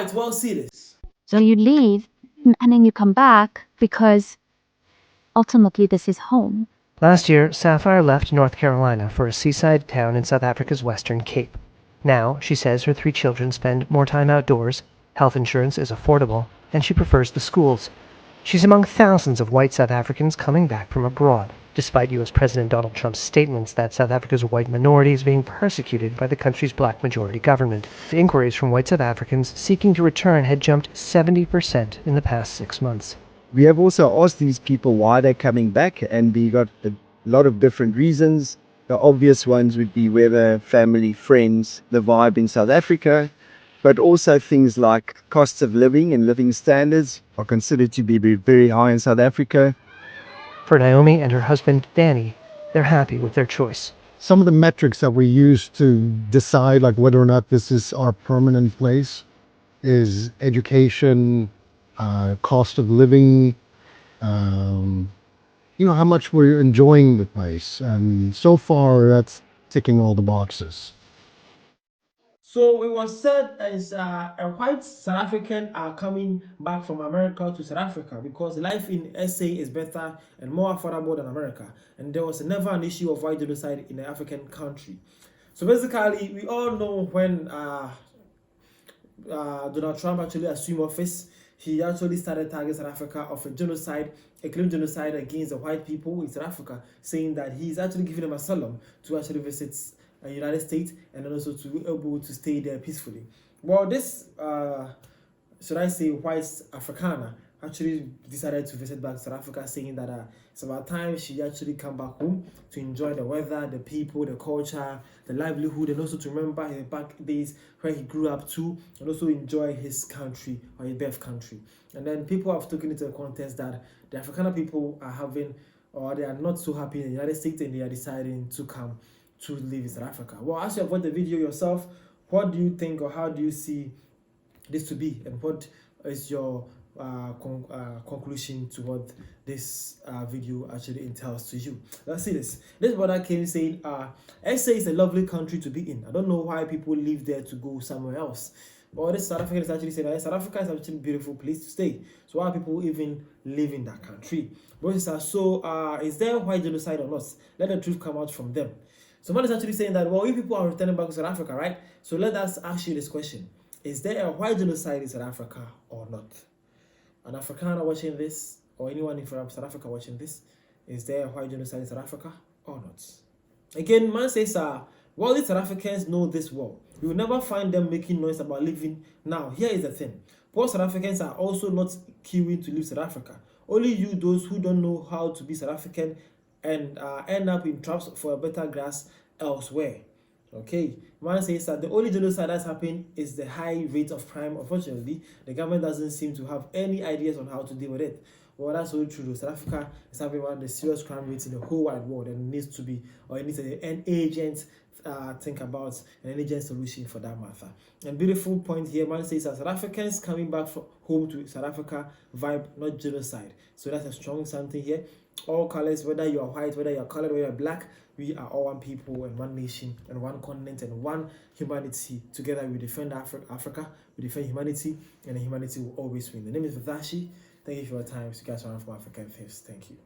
Right, well, see this. So you leave and then you come back because ultimately this is home. Last year, Sapphire left North Carolina for a seaside town in South Africa's Western Cape. Now, she says her 3 children spend more time outdoors, health insurance is affordable, and she prefers the schools. She's among thousands of white South Africans coming back from abroad, despite U.S. President Donald Trump's statements that South Africa's white minority is being persecuted by the country's black majority government. The inquiries from white South Africans seeking to return had jumped 70% in the past 6 months. We have also asked these people why they're coming back, and we got a lot of different reasons. The obvious ones would be whether family, friends, the vibe in South Africa, but also things like costs of living and living standards are considered to be very high in South Africa. For Naomi and her husband, Danny, they're happy with their choice. Some of the metrics that we use to decide like whether or not this is our permanent place is education, cost of living, how much we're enjoying the place. And so far, that's ticking all the boxes. So it was said as a white South African are coming back from America to South Africa because life in SA is better and more affordable than America, and there was never an issue of white genocide in an African country. So basically, we all know when Donald Trump actually assumed office, he actually started targeting South Africa of a genocide, a claimed genocide against the white people in South Africa, saying that he's actually giving them asylum to actually visit United States and then also to be able to stay there peacefully. Well, this, should I say, white Afrikaner actually decided to visit back South Africa, saying that it's about time she actually come back home to enjoy the weather, the people, the culture, the livelihood, and also to remember his back days where he grew up too, and also enjoy his country or his birth country. And then people have taken into the context that the Afrikaner people are having, or they are not so happy in the United States, and they are deciding to come to live in South Africa. Well, as you have watched the video yourself, what do you think or how do you see this to be, and what is your conclusion to what this video actually entails to you? Let's see this. This brother came saying, SA is a lovely country to be in. I don't know why people live there to go somewhere else. Well, this South African is actually saying that South Africa is actually a beautiful place to stay. So why are people even live in that country? But so is there white genocide or not? Let the truth come out from them. Someone is actually saying that, well, you people are returning back to South Africa, right? So let us ask you this question. Is there a white genocide in South Africa or not? An Afrikaner watching this, or anyone from South Africa watching this, is there a white genocide in South Africa or not? Again, man says, well, the South Africans know this well. You will never find them making noise about living. Now, here is the thing. Poor South Africans are also not queuing to leave South Africa. Only you, those who don't know how to be South African, and end up in traps for a better grass elsewhere. Okay, man says that the only genocide that's happened is the high rate of crime. Unfortunately, the government doesn't seem to have any ideas on how to deal with it. Well, that's so true. South Africa is having one of the serious crime rates in the whole wide world, and it needs to be, or it needs an agent think about an agent solution for that matter. And beautiful point here, man says that South Africans coming back from home to South Africa vibe, not genocide. So that's a strong something here. All colors, whether you are white, whether you are colored, whether you are black, we are all one people and one nation and one continent and one humanity. Together we defend Africa, we defend humanity, and humanity will always win. The name is Vadashi. Thank you for your time. See you guys around for African Things. Thank you.